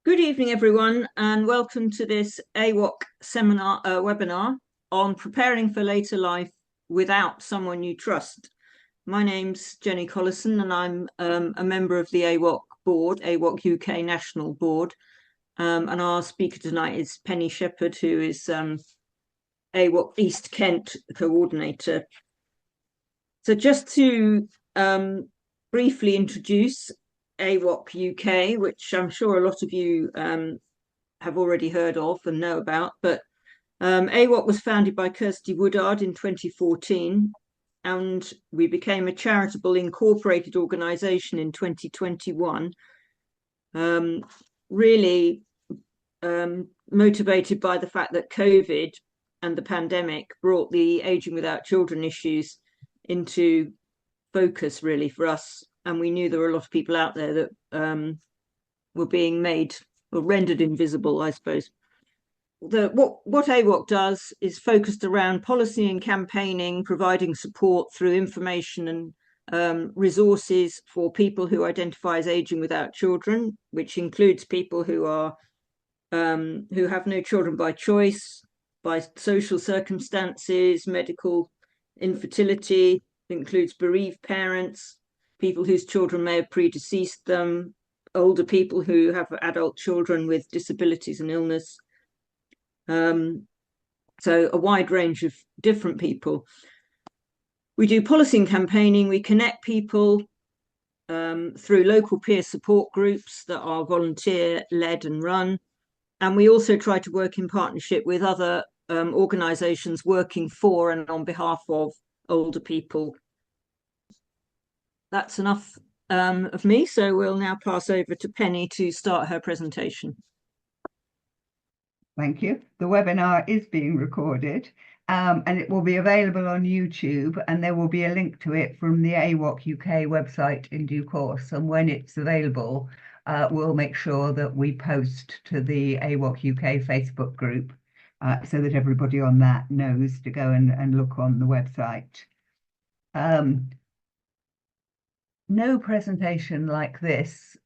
Good evening, everyone, and welcome to this AWOC seminar webinar on preparing for later life without someone you trust. My name's Jenny Collison, and I'm a member of the AWOC board, AWOC UK National Board. And our speaker tonight is Penny Shepherd, who is AWOC East Kent coordinator. So just to briefly introduce AWOC UK, which I'm sure a lot of you have already heard of and know about, but AWOC was founded by Kirsty Woodard in 2014, and we became a charitable incorporated organisation in 2021, really motivated by the fact that COVID and the pandemic brought the ageing without children issues into focus really for us. And we knew there were a lot of people out there that were being made or rendered invisible, I suppose. What AWOC does is focused around policy and campaigning, providing support through information and resources for people who identify as ageing without children, which includes people who are who have no children by choice, by social circumstances, medical infertility. It includes bereaved parents, people whose children may have predeceased them, older people who have adult children with disabilities and illness. So a wide range of different people. We do policy and campaigning. We connect people through local peer support groups that are volunteer-led and run. And we also try to work in partnership with other organisations working for and on behalf of older people. That's enough of me, so we'll now pass over to Penny to start her presentation. Thank you. The webinar is being recorded and it will be available on YouTube, and there will be a link to it from the AWOC UK website in due course. And when it's available, we'll make sure that we post to the AWOC UK Facebook group so that everybody on that knows to go and look on the website. No presentation like this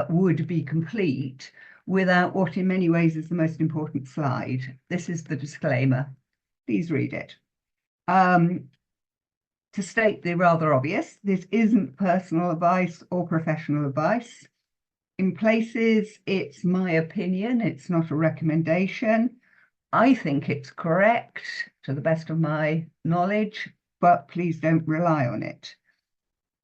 would be complete without what in many ways is the most important slide. This is the disclaimer. Please read it. To state the rather obvious, this isn't personal advice or professional advice. In places, it's my opinion, it's not a recommendation. I think it's correct to the best of my knowledge, but please don't rely on it.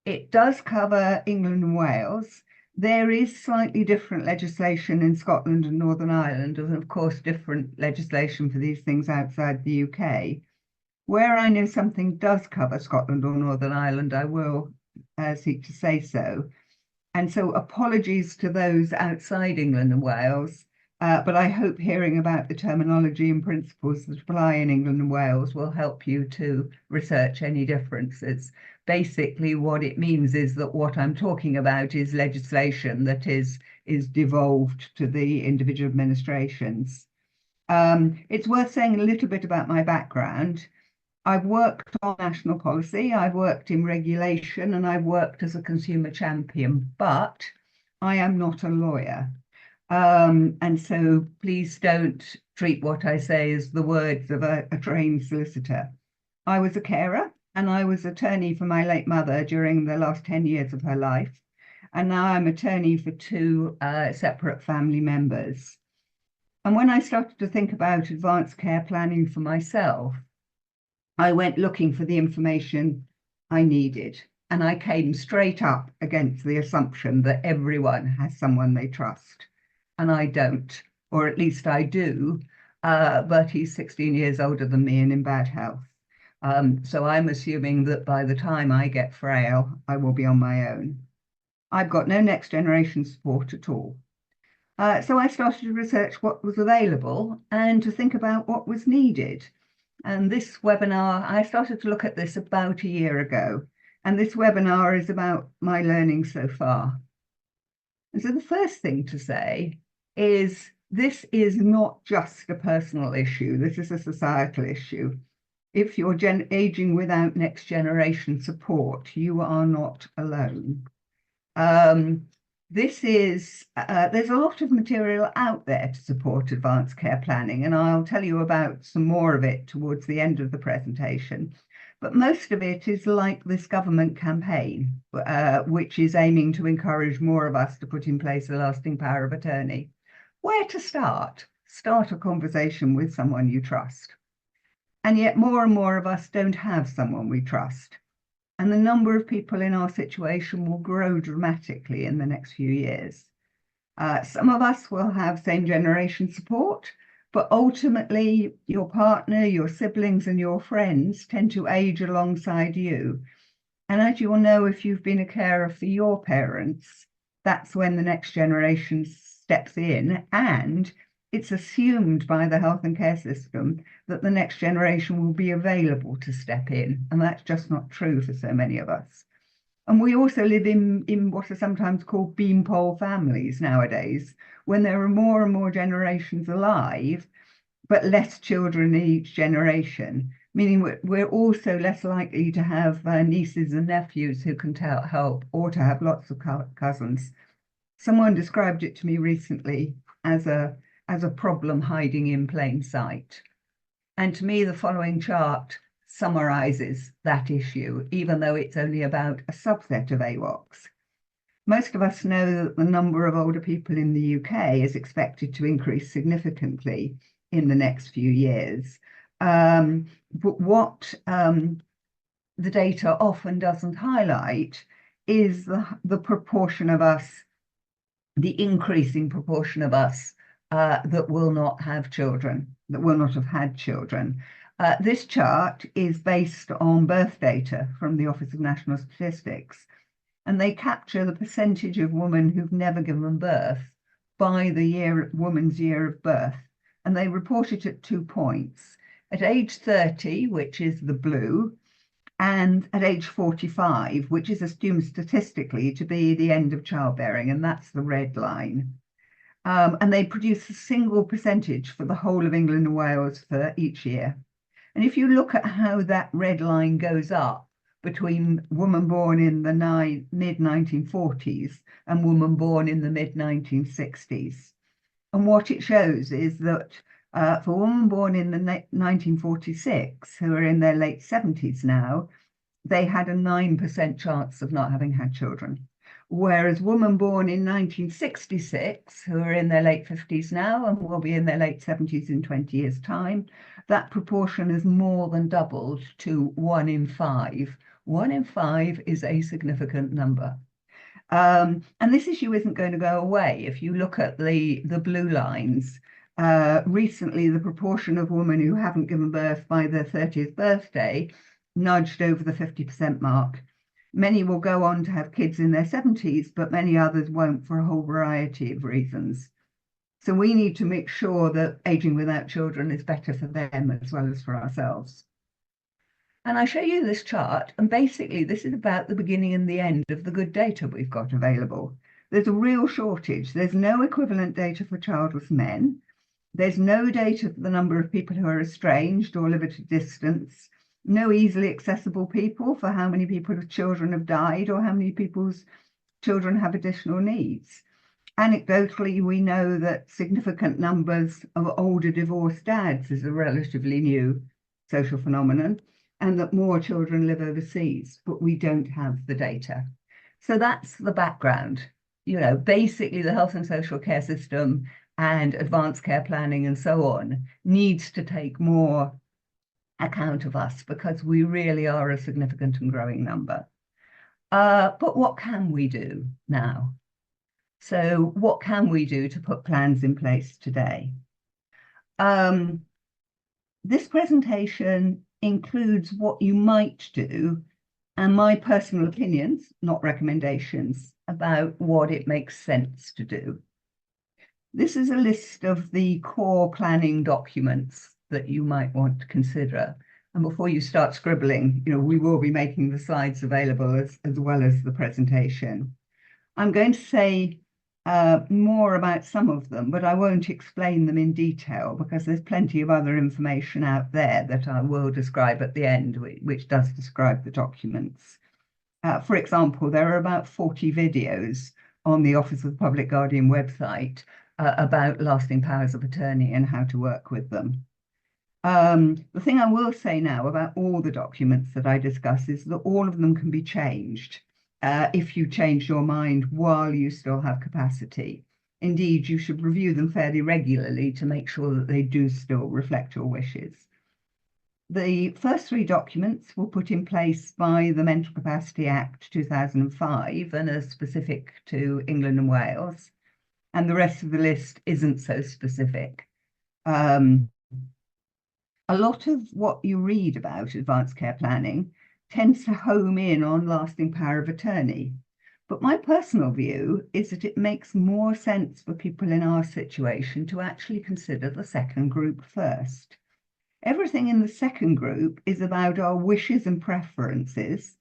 It does cover England and Wales. There is slightly different legislation in Scotland and Northern Ireland, and of course different legislation for these things outside the UK. Where I know something does cover Scotland or Northern Ireland, I will seek to say so. And so apologies to those outside England and Wales, but I hope hearing about the terminology and principles that apply in England and Wales will help you to research any differences. Basically, what it means is that what I'm talking about is legislation that is devolved to the individual administrations. It's worth saying a little bit about my background. I've worked on national policy, I've worked in regulation, and I've worked as a consumer champion, but I am not a lawyer. And so please don't treat what I say as the words of a trained solicitor. I was a carer, and I was attorney for my late mother during the last 10 years of her life. And now I'm attorney for two separate family members. And when I started to think about advanced care planning for myself, I went looking for the information I needed. And I came straight up against the assumption that everyone has someone they trust. And I don't, or at least I do, but he's 16 years older than me and in bad health. So I'm assuming that by the time I get frail, I will be on my own. I've got no next generation support at all. So I started to research what was available and to think about what was needed. And this webinar, I started to look at this about a year ago. And this webinar is about my learning so far. And so the first thing to say is this is not just a personal issue. This is a societal issue. If you're aging without next generation support, you are not alone. This is, there's a lot of material out there to support advanced care planning, and I'll tell you about some more of it towards the end of the presentation. But most of it is like this government campaign, which is aiming to encourage more of us to put in place a lasting power of attorney. Where to start? Start a conversation with someone you trust. And yet more and more of us don't have someone we trust. And the number of people in our situation will grow dramatically in the next few years. Some of us will have same generation support, but ultimately your partner, your siblings, and your friends tend to age alongside you. And as you will know, if you've been a carer for your parents, that's when the next generation steps in, and it's assumed by the health and care system that the next generation will be available to step in, and that's just not true for so many of us. And we also live in what are sometimes called beanpole families nowadays, when there are more and more generations alive, but less children in each generation, meaning we're also less likely to have nieces and nephews who can help, or to have lots of cousins. Someone described it to me recently as a problem hiding in plain sight. And to me, the following chart summarizes that issue, even though it's only about a subset of AWOCs. Most of us know that the number of older people in the UK is expected to increase significantly in the next few years. But what the data often doesn't highlight is the proportion of us, the increasing proportion of us that will not have children, that will not have had children. This chart is based on birth data from the Office of National Statistics, and they capture the percentage of women who've never given birth by the woman's year of birth, and they report it at 2 points. At age 30, which is the blue, and at age 45, which is assumed statistically to be the end of childbearing, and that's the red line. And they produce a single percentage for the whole of England and Wales for each year. And if you look at how that red line goes up between woman born in the mid-1940s and woman born in the mid-1960s, and what it shows is that for women born in the 1946, who are in their late 70s now, they had a 9% chance of not having had children. Whereas women born in 1966, who are in their late 50s now and will be in their late 70s in 20 years' time, that proportion has more than doubled to 1 in 5. 1 in 5 is a significant number. And this issue isn't going to go away. If you look at the blue lines, recently the proportion of women who haven't given birth by their 30th birthday nudged over the 50% mark. Many will go on to have kids in their 70s, but many others won't for a whole variety of reasons. So we need to make sure that aging without children is better for them as well as for ourselves. And I show you this chart, and basically this is about the beginning and the end of the good data we've got available. There's a real shortage. There's no equivalent data for childless men. There's no data for the number of people who are estranged or live at a distance. No easily accessible people for how many people's children have died or how many people's children have additional needs. Anecdotally, we know that significant numbers of older divorced dads is a relatively new social phenomenon, and that more children live overseas, but we don't have the data. So that's the background. You know, basically the health and social care system and advanced care planning and so on needs to take more account of us because we really are a significant and growing number. But what can we do now? So what can we do to put plans in place today? This presentation includes what you might do and my personal opinions, not recommendations, about what it makes sense to do. This is a list of the core planning documents that you might want to consider. And before you start scribbling, you know, we will be making the slides available as well as the presentation. I'm going to say more about some of them, but I won't explain them in detail because there's plenty of other information out there that I will describe at the end, which does describe the documents. For example, there are about 40 videos on the Office of the Public Guardian website about lasting powers of attorney and how to work with them. The thing I will say now about all the documents that I discuss is that all of them can be changed if you change your mind while you still have capacity. Indeed, you should review them fairly regularly to make sure that they do still reflect your wishes. The first three documents were put in place by the Mental Capacity Act 2005 and are specific to England and Wales, and the rest of the list isn't so specific. A lot of what you read about advanced care planning tends to home in on lasting power of attorney. But my personal view is that it makes more sense for people in our situation to actually consider the second group first. Everything in the second group is about our wishes and preferences,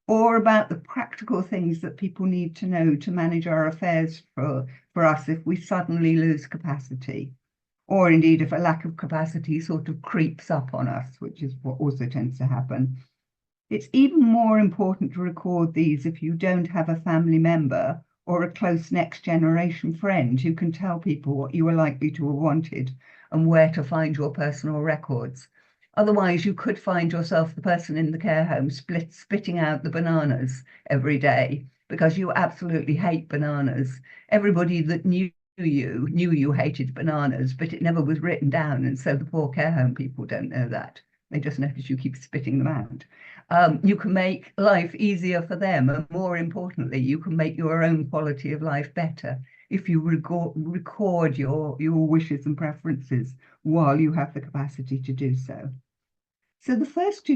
or about the practical things that people need to know to manage our affairs for us if we suddenly lose capacity, or indeed if a lack of capacity sort of creeps up on us, which is what also tends to happen. It's even more important to record these if you don't have a family member or a close next generation friend who can tell people what you are likely to have wanted and where to find your personal records. Otherwise, you could find yourself the person in the care home spitting out the bananas every day because you absolutely hate bananas. Everybody that knew you hated bananas, but it never was written down, and so the poor care home people don't know that. They just notice you keep spitting them out. You can make life easier for them, and more importantly, you can make your own quality of life better if you record your wishes and preferences while you have the capacity to do so. So the first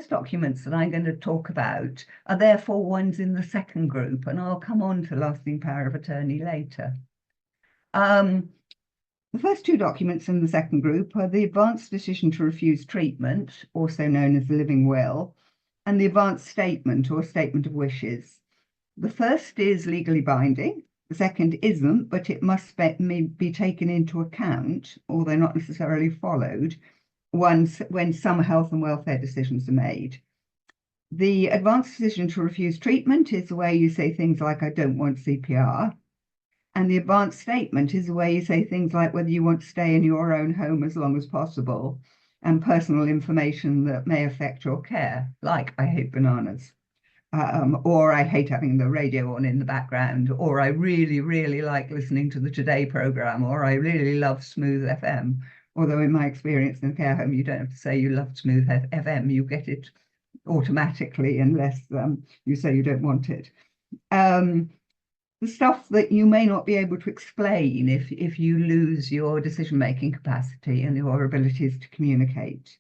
documents that I'm going to talk about are therefore ones in the second group, and I'll come on to lasting power of attorney later. The first two documents in the second group are the advance decision to refuse treatment, also known as the living will, and the advance statement or statement of wishes. The first is legally binding, the second isn't, but it must be taken into account, although not necessarily followed, when some health and welfare decisions are made. The advance decision to refuse treatment is the way you say things like, I don't want CPR. And the advance statement is the way you say things like whether you want to stay in your own home as long as possible, and personal information that may affect your care, like I hate bananas, or I hate having the radio on in the background, or I really, really like listening to the Today programme, or I really love Smooth FM. Although in my experience in the care home, you don't have to say you love Smooth FM, you get it automatically unless you say you don't want it. The stuff that you may not be able to explain if you lose your decision-making capacity and your abilities to communicate.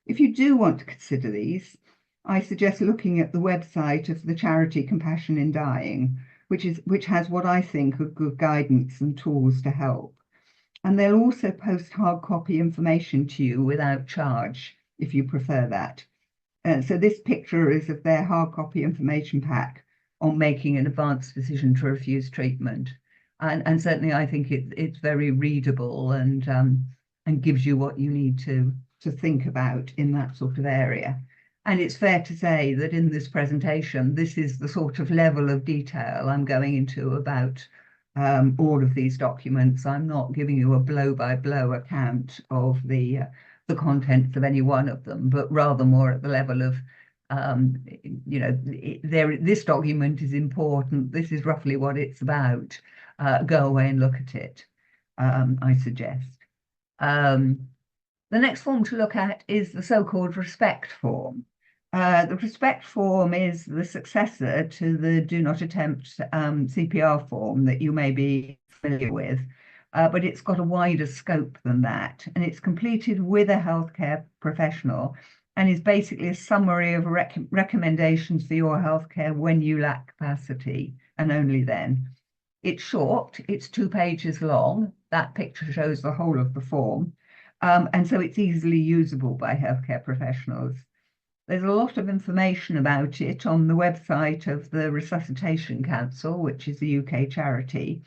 If you do want to consider these, I suggest looking at the website of the charity Compassion in Dying, which has what I think are good guidance and tools to help. And they'll also post hard copy information to you without charge, if you prefer that. So this picture is of their hard copy information pack on making an advanced decision to refuse treatment. And certainly I think it's very readable and gives you what you need to think about in that sort of area. And it's fair to say that in this presentation, this is the sort of level of detail I'm going into about all of these documents. I'm not giving you a blow-by-blow account of the contents of any one of them, but rather more at the level of this document is important. This is roughly what it's about. Go away and look at it, I suggest. The next form to look at is the so-called respect form. The respect form is the successor to the do not attempt CPR form that you may be familiar with, but it's got a wider scope than that, and it's completed with a healthcare professional and is basically a summary of recommendations for your healthcare when you lack capacity, and only then. It's short, it's 2 pages long. That picture shows the whole of the form, and so it's easily usable by healthcare professionals. There's a lot of information about it on the website of the Resuscitation Council, which is a UK charity.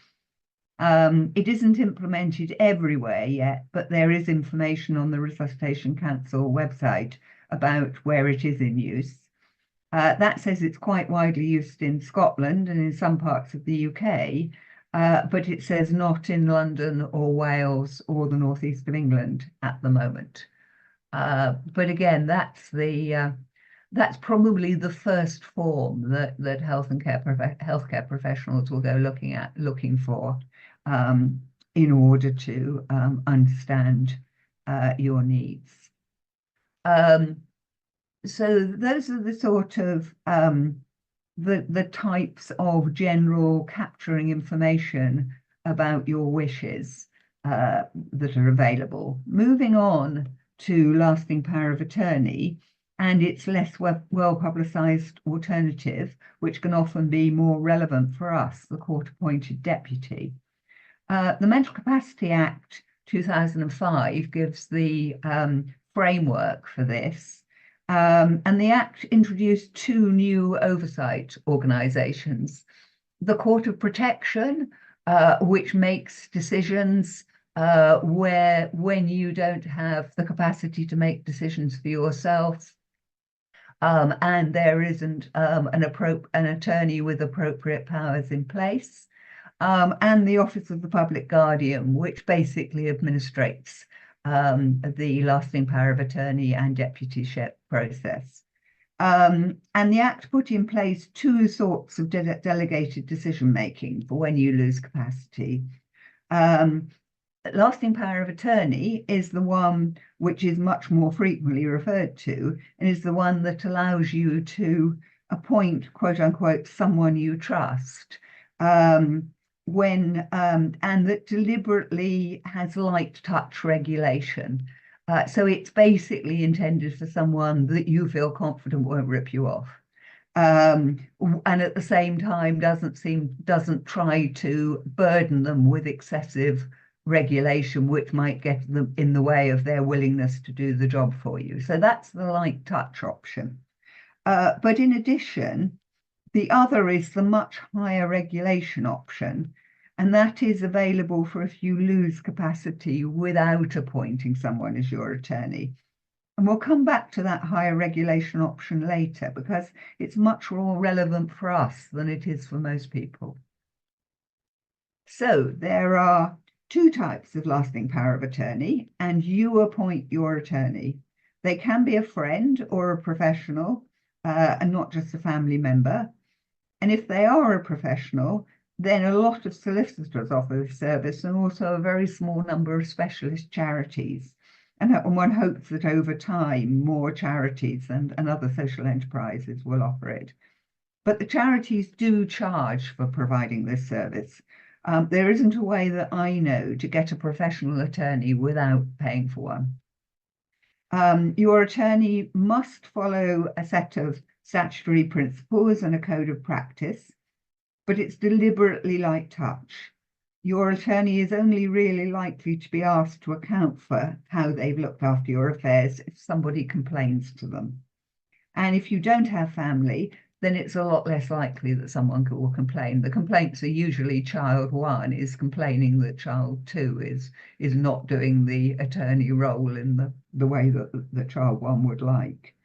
It isn't implemented everywhere yet, but there is information on the Resuscitation Council website about where it is in use. That says it's quite widely used in Scotland and in some parts of the UK, but it says not in London or Wales or the northeast of England at the moment. But again, that's probably the first form that healthcare professionals will go looking for in order to understand your needs. So those are the sort of the types of general capturing information about your wishes that are available. Moving on to lasting power of attorney and its less well publicised alternative, which can often be more relevant for us, the court-appointed deputy. The Mental Capacity Act 2005 gives the framework for this. And the Act introduced two new oversight organisations. The Court of Protection, which makes decisions when you don't have the capacity to make decisions for yourself, and there isn't an attorney with appropriate powers in place, and the Office of the Public Guardian, which basically administrates the lasting power of attorney and deputyship process. And the Act put in place two sorts of delegated decision-making for when you lose capacity. Lasting power of attorney is the one which is much more frequently referred to, and is the one that allows you to appoint, quote unquote, someone you trust, and that deliberately has light touch regulation. So it's basically intended for someone that you feel confident won't rip you off. And at the same time doesn't try to burden them with excessive regulation, which might get them in the way of their willingness to do the job for you. So that's the light touch option. But in addition, the other is the much higher regulation option, and that is available for if you lose capacity without appointing someone as your attorney. And we'll come back to that higher regulation option later, because it's much more relevant for us than it is for most people. So there are two types of lasting power of attorney, and you appoint your attorney. They can be a friend or a professional, and not just a family member. And if they are a professional, then a lot of solicitors offer this service, and also a very small number of specialist charities. And one hopes that over time, more charities and other social enterprises will offer it. But the charities do charge for providing this service. There isn't a way that I know to get a professional attorney without paying for one. Your attorney must follow a set of statutory principles and a code of practice, but it's deliberately light touch. Your attorney is only really likely to be asked to account for how they've looked after your affairs if somebody complains to them. And if you don't have family, then it's a lot less likely that someone will complain. The complaints are usually child one is complaining that child two is not doing the attorney role in the way that the child one would like.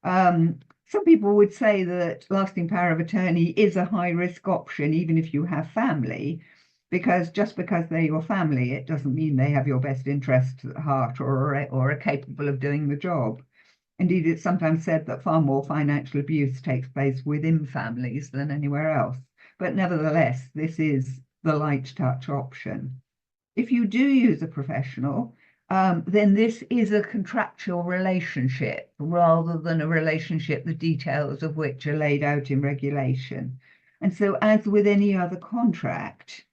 Some people would say that lasting power of attorney is a high-risk option, even if you have family, because just because they're your family, it doesn't mean they have your best interests at heart or are capable of doing the job. Indeed, it's sometimes said that far more financial abuse takes place within families than anywhere else. But nevertheless, this is the light touch option. If you do use a professional, then this is a contractual relationship rather than a relationship the details of which are laid out in regulation. And so, as with any other contract,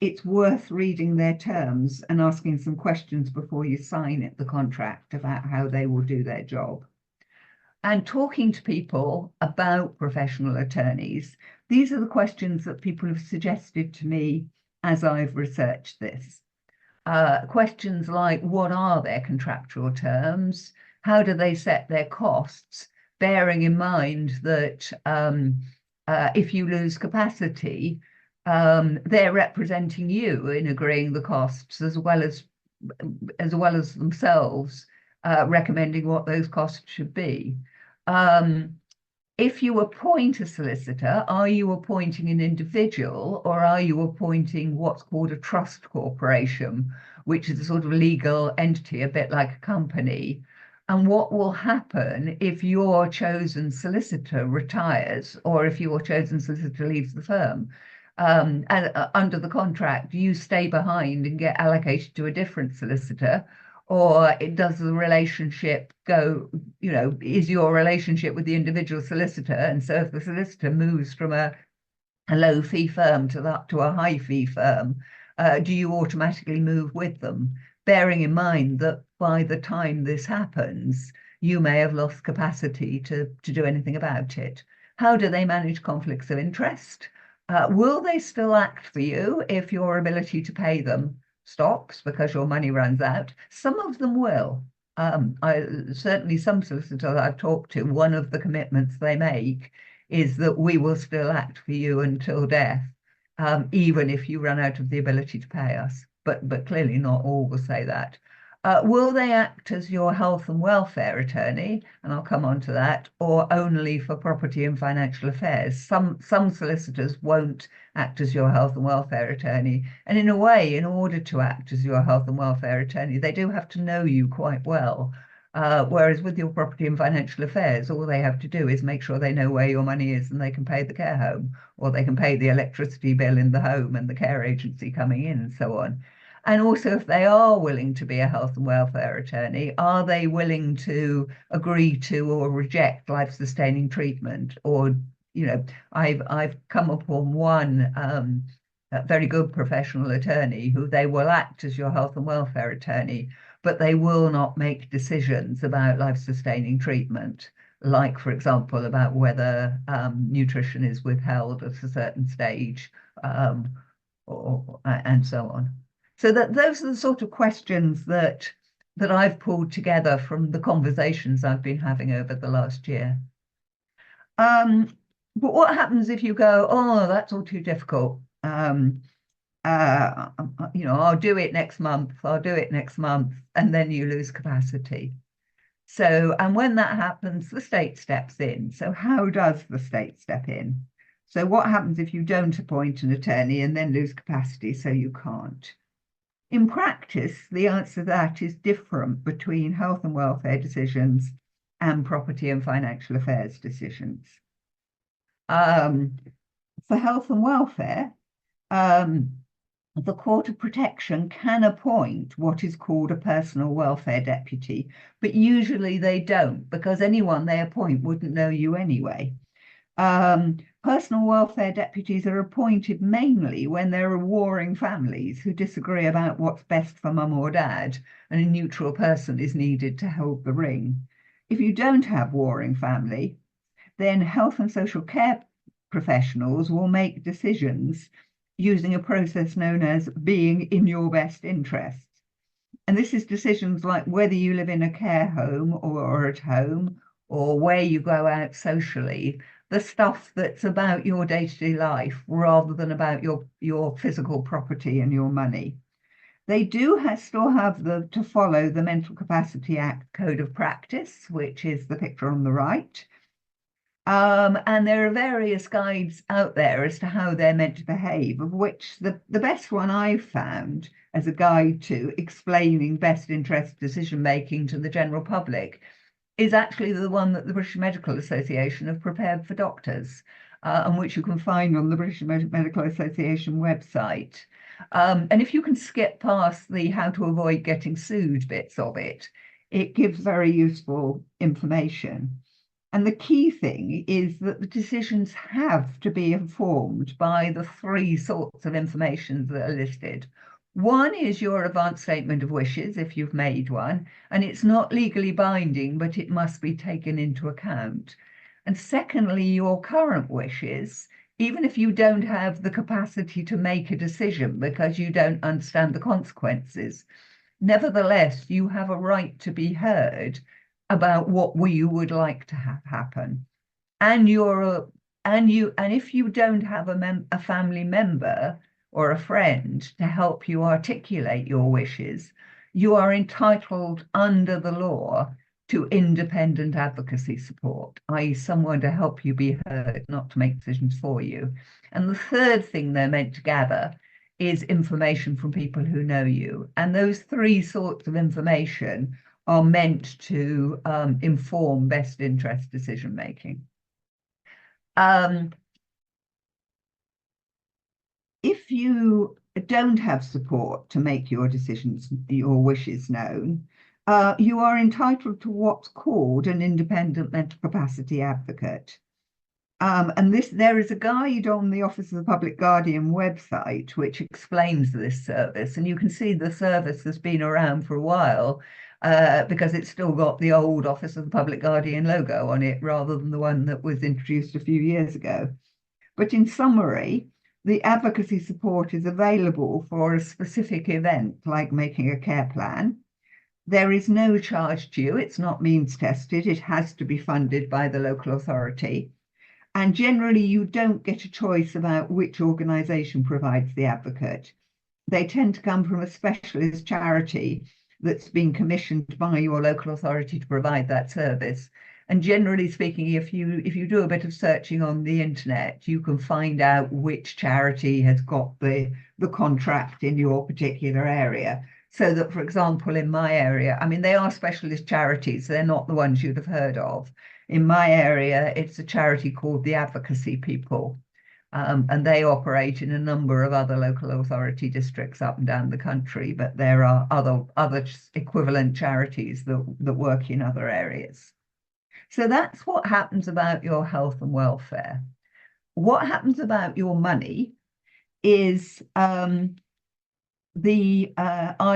it's worth reading their terms and asking some questions before you sign the contract about how they will do their job. And talking to people about professional attorneys, these are the questions that people have suggested to me as I've researched this. Questions like, what are their contractual terms? How do they set their costs? Bearing in mind that if you lose capacity, they're representing you in agreeing the costs as well as themselves recommending what those costs should be. if you appoint a solicitor, are you appointing an individual or are you appointing what's called a trust corporation, which is a sort of legal entity, a bit like a company? And what will happen if your chosen solicitor retires or if your chosen solicitor leaves the firm? And under the contract, you stay behind and get allocated to a different solicitor, or it does the relationship go, is your relationship with the individual solicitor? And so if the solicitor moves from a low fee firm to a high fee firm, do you automatically move with them? Bearing in mind that by the time this happens, you may have lost capacity to do anything about it. How do they manage conflicts of interest? Will they still act for you if your ability to pay them stops because your money runs out? Some of them will. Certainly some solicitors I've talked to, one of the commitments they make is that we will still act for you until death, even if you run out of the ability to pay us. But clearly not all will say that. Will they act as your health and welfare attorney? And I'll come on to that, or only for property and financial affairs? Some solicitors won't act as your health and welfare attorney. And in a way, in order to act as your health and welfare attorney, they do have to know you quite well. Whereas with your property and financial affairs, all they have to do is make sure they know where your money is and they can pay the care home, or they can pay the electricity bill in the home and the care agency coming in and so on. And also, if they are willing to be a health and welfare attorney, are they willing to agree to or reject life-sustaining treatment? Or, I've come upon one very good professional attorney who they will act as your health and welfare attorney, but they will not make decisions about life-sustaining treatment, like, for example, about whether nutrition is withheld at a certain stage, and so on. So those are the sort of questions that I've pulled together from the conversations I've been having over the last year. But what happens if you go, oh, that's all too difficult? I'll do it next month, and then you lose capacity. So, and when that happens, the state steps in. So how does the state step in? So what happens if you don't appoint an attorney and then lose capacity so you can't? In practice, the answer to that is different between health and welfare decisions and property and financial affairs decisions. For health and welfare, the Court of Protection can appoint what is called a personal welfare deputy, but usually they don't, because anyone they appoint wouldn't know you anyway. Personal welfare deputies are appointed mainly when there are warring families who disagree about what's best for mum or dad, and a neutral person is needed to hold the ring. If you don't have warring family, then health and social care professionals will make decisions using a process known as being in your best interests. And this is decisions like whether you live in a care home or at home, or where you go out socially, the stuff that's about your day-to-day life rather than about your physical property and your money. They do still have to follow the Mental Capacity Act Code of Practice, which is the picture on the right. And there are various guides out there as to how they're meant to behave, of which the best one I've found as a guide to explaining best interest decision making to the general public is actually the one that the British Medical Association have prepared for doctors, and which you can find on the British Medical Association website. And if you can skip past the how to avoid getting sued bits of it, it gives very useful information. And the key thing is that the decisions have to be informed by the three sorts of information that are listed. One is your advance statement of wishes, if you've made one, and it's not legally binding, but it must be taken into account. And secondly, your current wishes, even if you don't have the capacity to make a decision because you don't understand the consequences, nevertheless, you have a right to be heard about what you would like to have happen. And if you don't have a family member or a friend to help you articulate your wishes, you are entitled under the law to independent advocacy support, i.e. someone to help you be heard, not to make decisions for you. And the third thing they're meant to gather is information from people who know you. And those three sorts of information are meant to inform best interest decision making. If you don't have support to make your decisions, your wishes known, you are entitled to what's called an independent mental capacity advocate. And there is a guide on the Office of the Public Guardian website which explains this service. And you can see the service has been around for a while because it's still got the old Office of the Public Guardian logo on it rather than the one that was introduced a few years ago. But in summary, the advocacy support is available for a specific event, like making a care plan. There is no charge due. It's not means tested. It has to be funded by the local authority. And generally, you don't get a choice about which organisation provides the advocate. They tend to come from a specialist charity that's been commissioned by your local authority to provide that service. And generally speaking, if you do a bit of searching on the internet, you can find out which charity has got the contract in your particular area. So that, for example, in my area, I mean, they are specialist charities. They're not the ones you'd have heard of. In my area, it's a charity called the Advocacy People. And they operate in a number of other local authority districts up and down the country, but there are other equivalent charities that work in other areas. So that's what happens about your health and welfare. What happens about your money is i.e.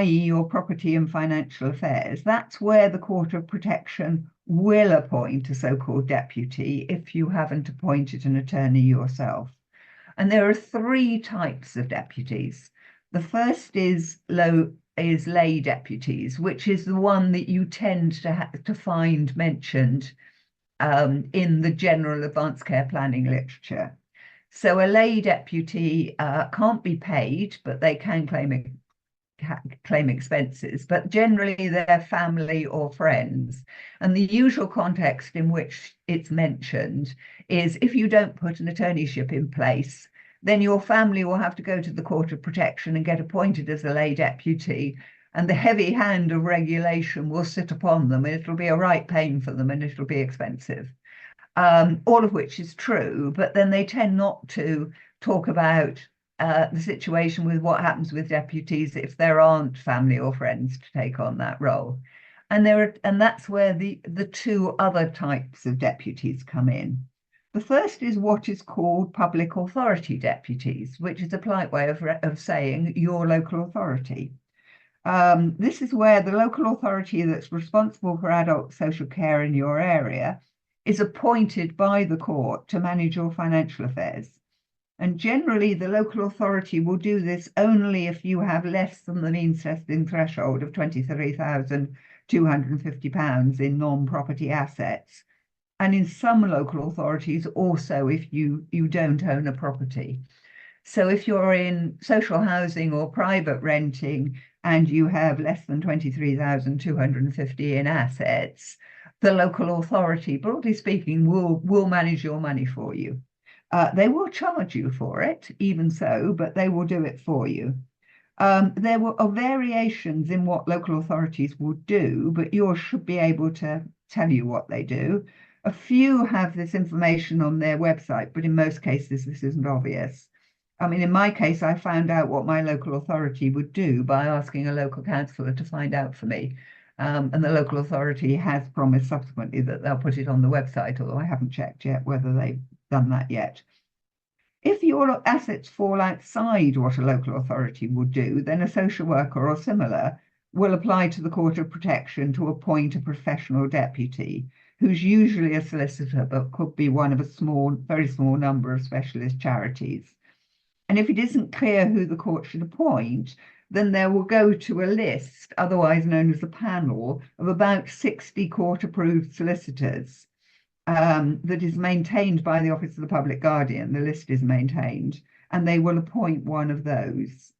your property and financial affairs. That's where the Court of Protection will appoint a so-called deputy if you haven't appointed an attorney yourself. And there are three types of deputies. The first is lay deputies, which is the one that you tend to find mentioned in the general advanced care planning literature. So a lay deputy can't be paid, but they can claim expenses, but generally they're family or friends. And the usual context in which it's mentioned is if you don't put an attorneyship in place, then your family will have to go to the Court of Protection and get appointed as a lay deputy, and the heavy hand of regulation will sit upon them, and it'll be a right pain for them, and it'll be expensive. All of which is true, but then they tend not to talk about the situation with what happens with deputies if there aren't family or friends to take on that role. And that's where the two other types of deputies come in. The first is what is called public authority deputies, which is a polite way of saying your local authority. This is where the local authority that's responsible for adult social care in your area is appointed by the court to manage your financial affairs. And generally, the local authority will do this only if you have less than the means testing threshold of £23,250 in non-property assets. And in some local authorities, also if you don't own a property. So if you're in social housing or private renting and you have less than 23,250 in assets, the local authority, broadly speaking, will manage your money for you. They will charge you for it, even so, but they will do it for you. There are variations in what local authorities will do, but yours should be able to tell you what they do. A few have this information on their website, but in most cases, this isn't obvious. I mean, in my case, I found out what my local authority would do by asking a local councillor to find out for me. And the local authority has promised subsequently that they'll put it on the website, although I haven't checked yet whether they've done that yet. If your assets fall outside what a local authority would do, then a social worker or similar will apply to the Court of Protection to appoint a professional deputy, who's usually a solicitor, but could be one of a very small number of specialist charities. And if it isn't clear who the court should appoint, then they will go to a list, otherwise known as a panel, of about 60 court-approved solicitors that is maintained by the Office of the Public Guardian. The list is maintained, and they will appoint one of those.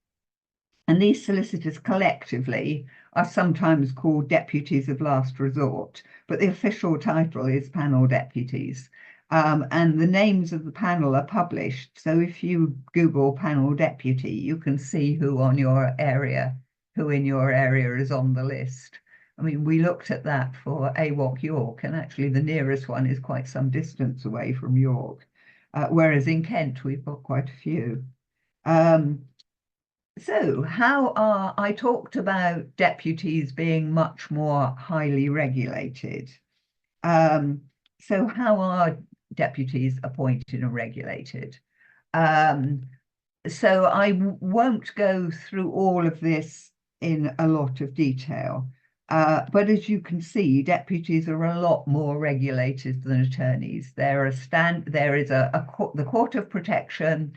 And these solicitors collectively are sometimes called deputies of last resort, but the official title is panel deputies. And the names of the panel are published. So if you Google panel deputy, you can see who in your area is on the list. I mean, we looked at that for AWOC York, and actually the nearest one is quite some distance away from York, whereas in Kent we've got quite a few. So I talked about deputies being much more highly regulated. So how are deputies appointed and regulated? So I won't go through all of this in a lot of detail. But as you can see, deputies are a lot more regulated than attorneys. There is the Court of Protection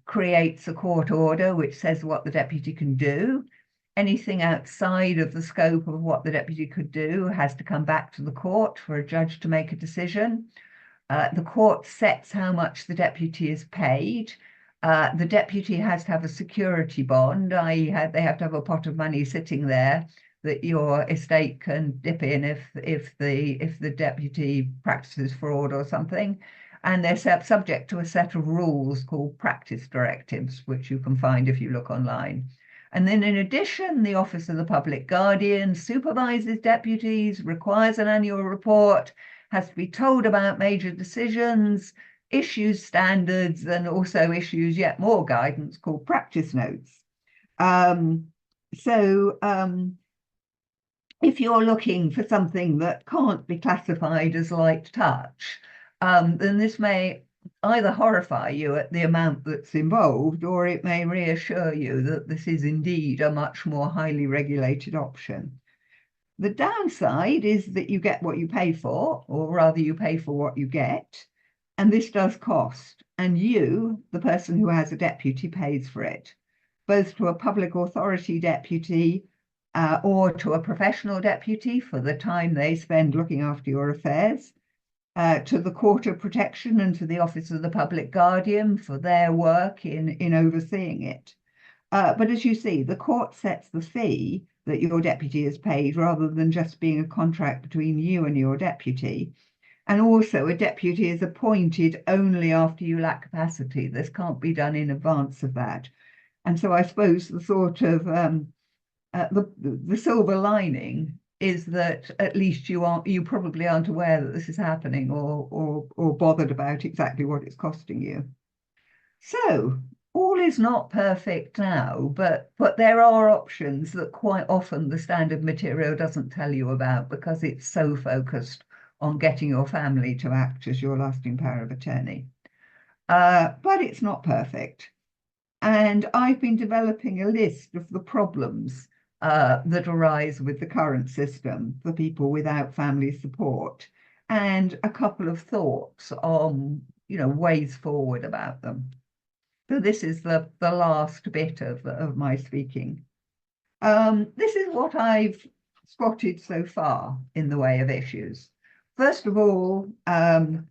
creates a court order which says what the deputy can do. Anything outside of the scope of what the deputy could do has to come back to the court for a judge to make a decision. The court sets how much the deputy is paid. The deputy has to have a security bond, i.e. they have to have a pot of money sitting there that your estate can dip in if the deputy practices fraud or something. And they're subject to a set of rules called practice directives, which you can find if you look online. And then in addition, the Office of the Public Guardian supervises deputies, requires an annual report, has to be told about major decisions, issues standards, and also issues yet more guidance called practice notes. If you're looking for something that can't be classified as light touch, then this may either horrify you at the amount that's involved, or it may reassure you that this is indeed a much more highly regulated option. The downside is that you get what you pay for, or rather you pay for what you get, and this does cost, and you, the person who has a deputy, pays for it, both to a public authority deputy or to a professional deputy for the time they spend looking after your affairs, to the Court of Protection and to the Office of the Public Guardian for their work in overseeing it. But as you see, the court sets the fee that your deputy is paid rather than just being a contract between you and your deputy. And also a deputy is appointed only after you lack capacity. This can't be done in advance of that. And so I suppose the sort of the silver lining is that at least you probably aren't aware that this is happening or bothered about exactly what it's costing you. So all is not perfect now, but there are options that quite often the standard material doesn't tell you about because it's so focused on getting your family to act as your lasting power of attorney. But it's not perfect. And I've been developing a list of the problems that arise with the current system for people without family support, and a couple of thoughts on, ways forward about them. So this is the last bit of my speaking. This is what I've spotted so far in the way of issues. First of all, that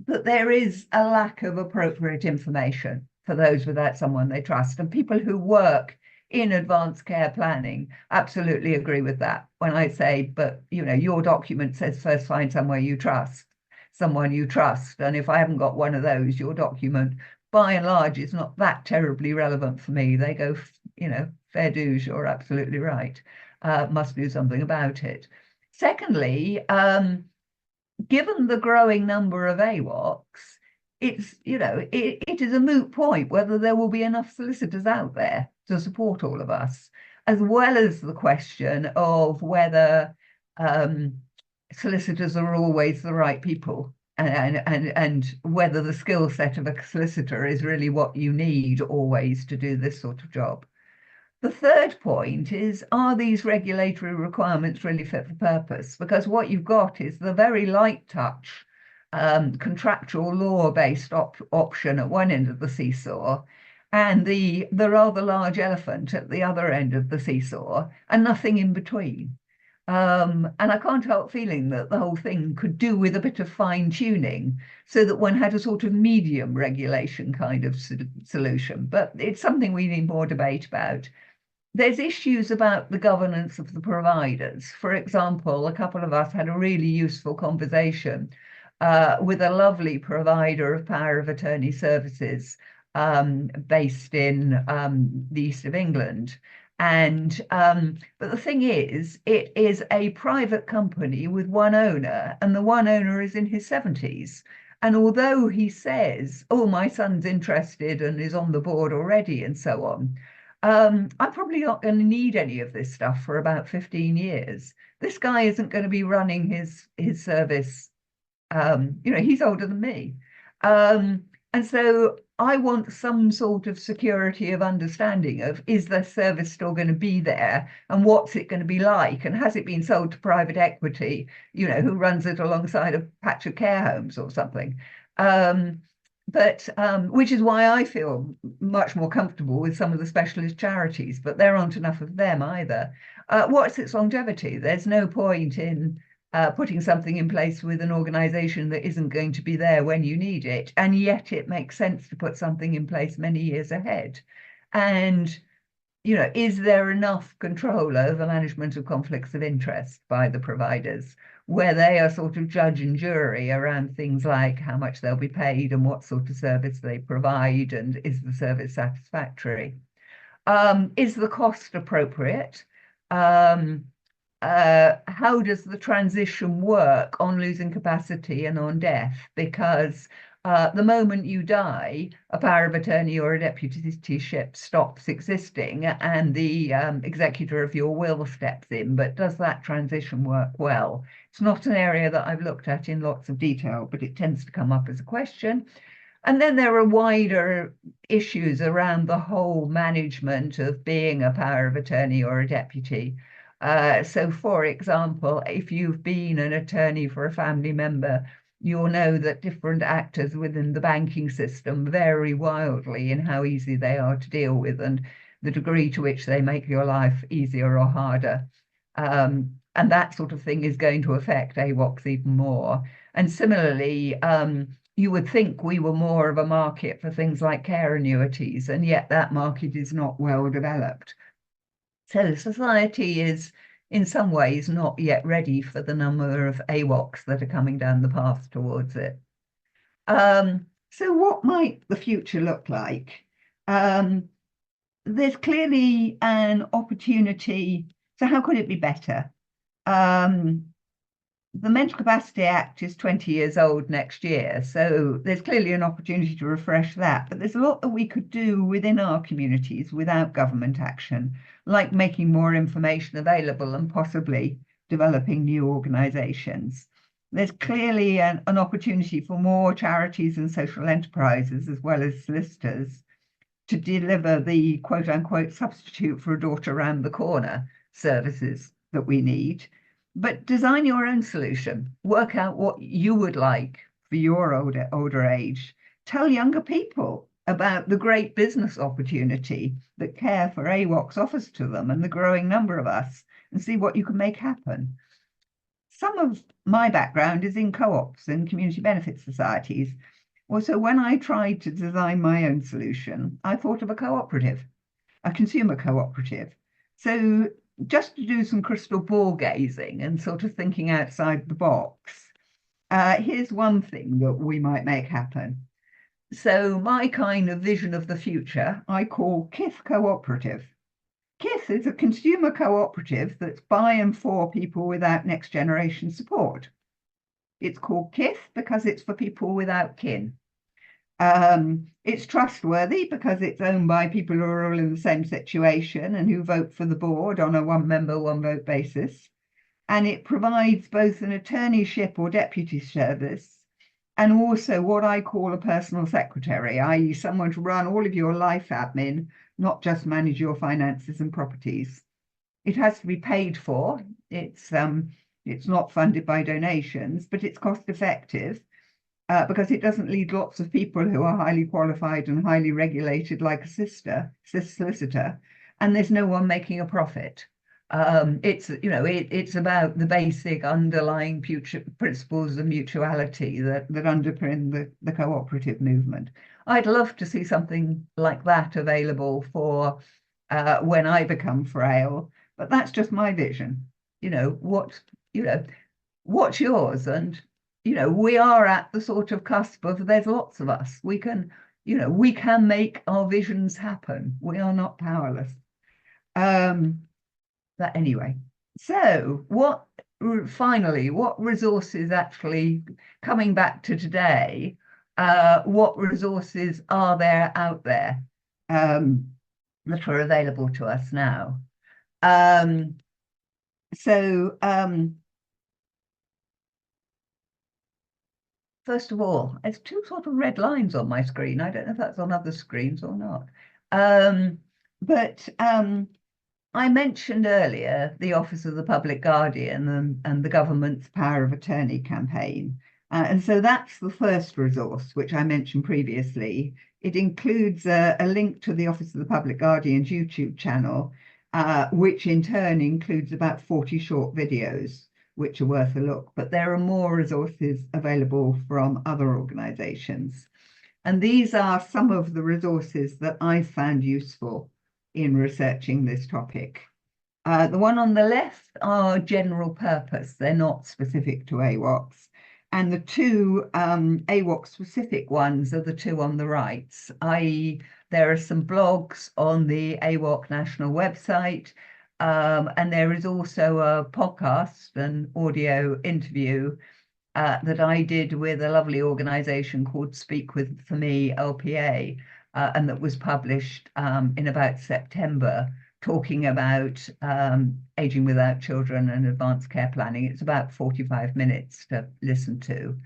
there is a lack of appropriate information for those without someone they trust, and people who work in advanced care planning absolutely agree with that. When I say, but your document says first find someone you trust, and if I haven't got one of those, your document by and large is not that terribly relevant for me. They go, fair dues, you're absolutely right. Must do something about it. Secondly, given the growing number of AWOCs, it is a moot point whether there will be enough solicitors out there to support all of us, as well as the question of whether solicitors are always the right people, and whether the skill set of a solicitor is really what you need always to do this sort of job. The third point is, are these regulatory requirements really fit for purpose? Because what you've got is the very light touch contractual law-based option at one end of the seesaw, and the rather large elephant at the other end of the seesaw, and nothing in between. And I can't help feeling that the whole thing could do with a bit of fine-tuning so that one had a sort of medium regulation kind of solution. But it's something we need more debate about. there's issues about the governance of the providers. For example, a couple of us had a really useful conversation with a lovely provider of power of attorney services based in the east of England. And but the thing is, it is a private company with one owner, and the one owner is in his 70s. And although he says, "Oh, my son's interested and is on the board already," and so on, I'm probably not going to need any of this stuff for about 15 years. This guy isn't going to be running his service. He's older than me. And so I want some sort of security of understanding of, is the service still going to be there, and what's it going to be like, and has it been sold to private equity, who runs it alongside a patch of care homes or something. But which is why I feel much more comfortable with some of the specialist charities, but there aren't enough of them either. What's its longevity? There's no point in putting something in place with an organization that isn't going to be there when you need it, and yet it makes sense to put something in place many years ahead. And is there enough control over management of conflicts of interest by the providers, where they are sort of judge and jury around things like how much they'll be paid and what sort of service they provide, and is the service satisfactory? Is the cost appropriate? How does the transition work on losing capacity and on death? Because the moment you die, a power of attorney or a deputyship stops existing, and the executor of your will steps in. But does that transition work well? It's not an area that I've looked at in lots of detail, but it tends to come up as a question. And then there are wider issues around the whole management of being a power of attorney or a deputy. So, for example, if you've been an attorney for a family member, you'll know that different actors within the banking system vary wildly in how easy they are to deal with and the degree to which they make your life easier or harder. And that sort of thing is going to affect AWOCs even more. And similarly, you would think we were more of a market for things like care annuities, and yet that market is not well developed. So society is, in some ways, not yet ready for the number of AWOCs that are coming down the path towards it. So what might the future look like? There's clearly an opportunity. So how could it be better? The Mental Capacity Act is 20 years old next year, so there's clearly an opportunity to refresh that. But there's a lot that we could do within our communities without government action, like making more information available and possibly developing new organisations. There's clearly an opportunity for more charities and social enterprises, as well as solicitors, to deliver the quote unquote substitute for a daughter around the corner services that we need. But design your own solution. Work out what you would like for your older age. Tell younger people about the great business opportunity that care for AWOCs offers to them and the growing number of us, and see what you can make happen. Some of my background is in co-ops and community benefit societies. Well, so when I tried to design my own solution, I thought of a cooperative, a consumer cooperative. So just to do some crystal ball gazing and sort of thinking outside the box, here's one thing that we might make happen. So my kind of vision of the future, I call KITH Cooperative. KITH is a consumer cooperative that's by and for people without next generation support. It's called KITH because it's for people without kin. It's trustworthy because it's owned by people who are all in the same situation and who vote for the board on a one member, one vote basis. And it provides both an attorneyship or deputy service and also what I call a personal secretary, i.e. someone to run all of your life admin, not just manage your finances and properties. It has to be paid for. It's not funded by donations, but it's cost effective. Because it doesn't need lots of people who are highly qualified and highly regulated like a solicitor, and there's no one making a profit. It's about the basic underlying principles of mutuality that underpin the cooperative movement. I'd love to see something like that available for when I become frail. But that's just my vision. You know, what's yours? And we are at the sort of cusp of there's lots of us. We can make our visions happen. We are not powerless. But anyway, so finally, what resources actually coming back to today? What resources are there out there that are available to us now? So first of all, there's two sort of red lines on my screen. I don't know if that's on other screens or not. But I mentioned earlier the Office of the Public Guardian and the government's power of attorney campaign. And so that's the first resource, which I mentioned previously. It includes a link to the Office of the Public Guardian's YouTube channel, which in turn includes about 40 short videos, which are worth a look. But there are more resources available from other organisations. And these are some of the resources that I found useful in researching this topic. The one on the left are general purpose. They're not specific to AWOCs. And the two AWOC specific ones are the two on the right, i.e. there are some blogs on the AWOC national website, and there is also a podcast, an audio interview that I did with a lovely organisation called Speak With For Me, LPA, and that was published in about September, talking about aging without children and advanced care planning. It's about 45 minutes to listen to.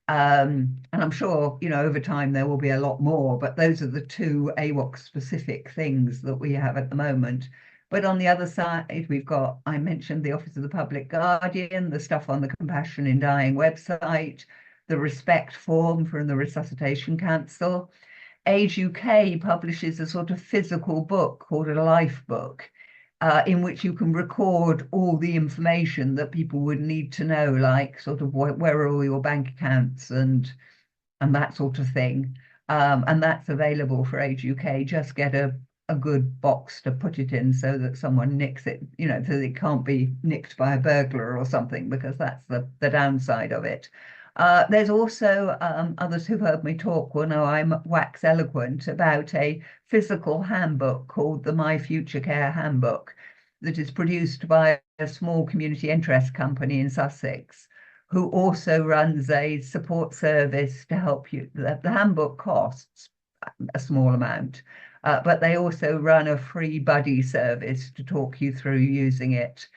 And I'm sure, over time there will be a lot more, but those are the two AWOC specific things that we have at the moment. But on the other side, I mentioned the Office of the Public Guardian, the stuff on the Compassion in Dying website, the Respect form from the Resuscitation Council. Age UK publishes a sort of physical book called a life book, in which you can record all the information that people would need to know, like sort of where are all your bank accounts and that sort of thing. And that's available for Age UK. Just get a good box to put it in so that someone nicks it, so it can't be nicked by a burglar or something, because that's the downside of it. There's also others who've heard me talk will know I'm wax eloquent about a physical handbook called the My Future Care Handbook that is produced by a small community interest company in Sussex, who also runs a support service to help you. The handbook costs a small amount, but they also run a free buddy service to talk you through using it.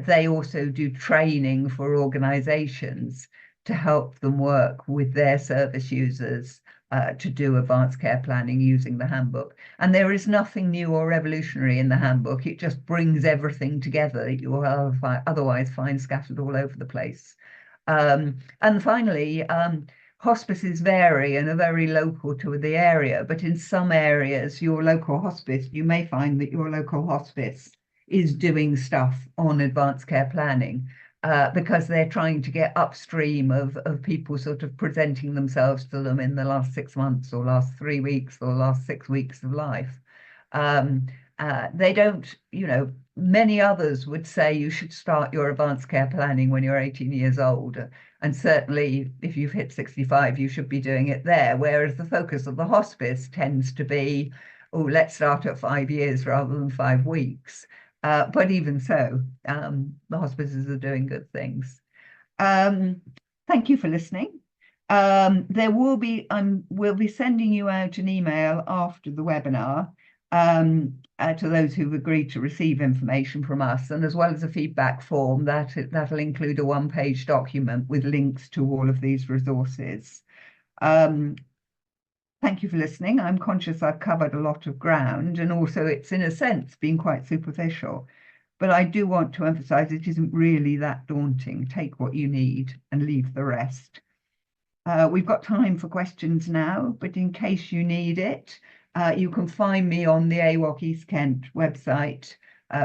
They also do training for organizations to help them work with their service users to do advanced care planning using the handbook. And there is nothing new or revolutionary in the handbook. It just brings everything together that you will otherwise find scattered all over the place. And finally, hospices vary and are very local to the area, but in some areas, you may find that your local hospice is doing stuff on advanced care planning because they're trying to get upstream of people sort of presenting themselves to them in the last 6 months or last 3 weeks or last 6 weeks of life. They don't, many others would say you should start your advanced care planning when you're 18 years old. And certainly if you've hit 65, you should be doing it there. Whereas the focus of the hospice tends to be, oh, let's start at 5 years rather than 5 weeks. But even so, the hospices are doing good things. Thank you for listening. We'll be sending you out an email after the webinar to those who've agreed to receive information from us, and as well as a feedback form that'll include a 1-page document with links to all of these resources. Thank you for listening. I'm conscious I've covered a lot of ground, and also it's in a sense been quite superficial, but I do want to emphasize it isn't really that daunting. Take what you need and leave the rest. We've got time for questions now, but in case you need it, you can find me on the AWOC East Kent website,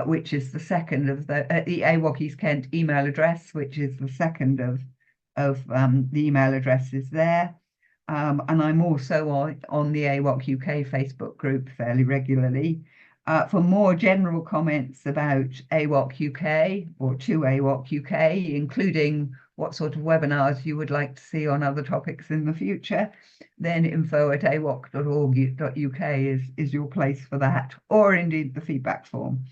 which is the second of the AWOC East Kent email address, which is the second of the email addresses there. and I'm also on the AWOC UK Facebook group fairly regularly. For more general comments about AWOC UK or to AWOC UK, including what sort of webinars you would like to see on other topics in the future, then info@awoc.org.uk is your place for that, or indeed the feedback form.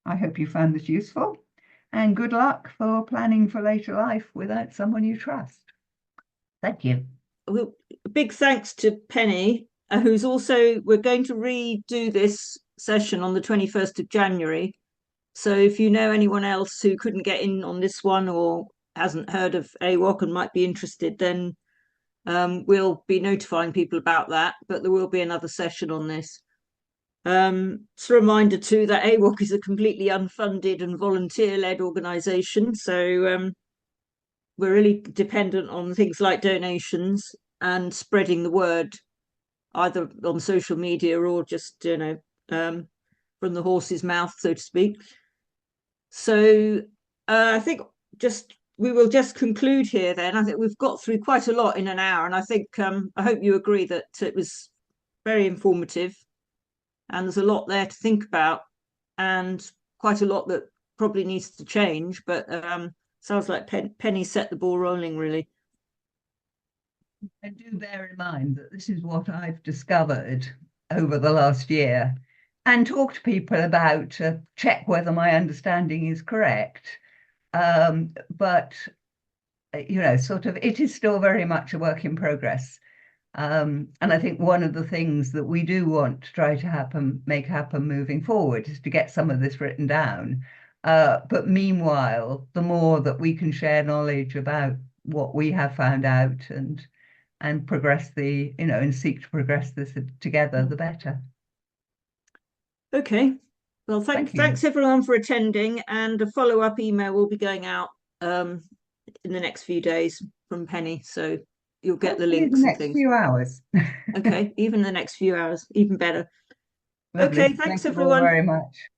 I hope you found this useful, and good luck for planning for later life without someone you trust. Thank you. Well, big thanks to Penny, who's also, we're going to redo this session on the 21st of January. So if you know anyone else who couldn't get in on this one or hasn't heard of AWOC and might be interested, then we'll be notifying people about that, but there will be another session on this. It's a reminder too that AWOC is a completely unfunded and volunteer-led organisation, so we're really dependent on things like donations and spreading the word, either on social media or just, from the horse's mouth, so to speak. So I think we will just conclude here then. I think we've got through quite a lot in an hour, and I think I hope you agree that it was very informative, and there's a lot there to think about, and quite a lot that probably needs to change, but sounds like Penny set the ball rolling, really. And do bear in mind that this is what I've discovered over the last year, and talk to people about to check whether my understanding is correct. But sort of, it is still very much a work in progress. And I think one of the things that we do want to try to make happen moving forward is to get some of this written down. But meanwhile, the more that we can share knowledge about what we have found out and progress and seek to progress this together, the better. Okay. Well, thanks everyone for attending, and a follow-up email will be going out in the next few days from Penny, so you'll get the links the and things. Next few hours. Okay, even the next few hours, even better. Lovely. Okay, thanks Thank you all everyone. very much.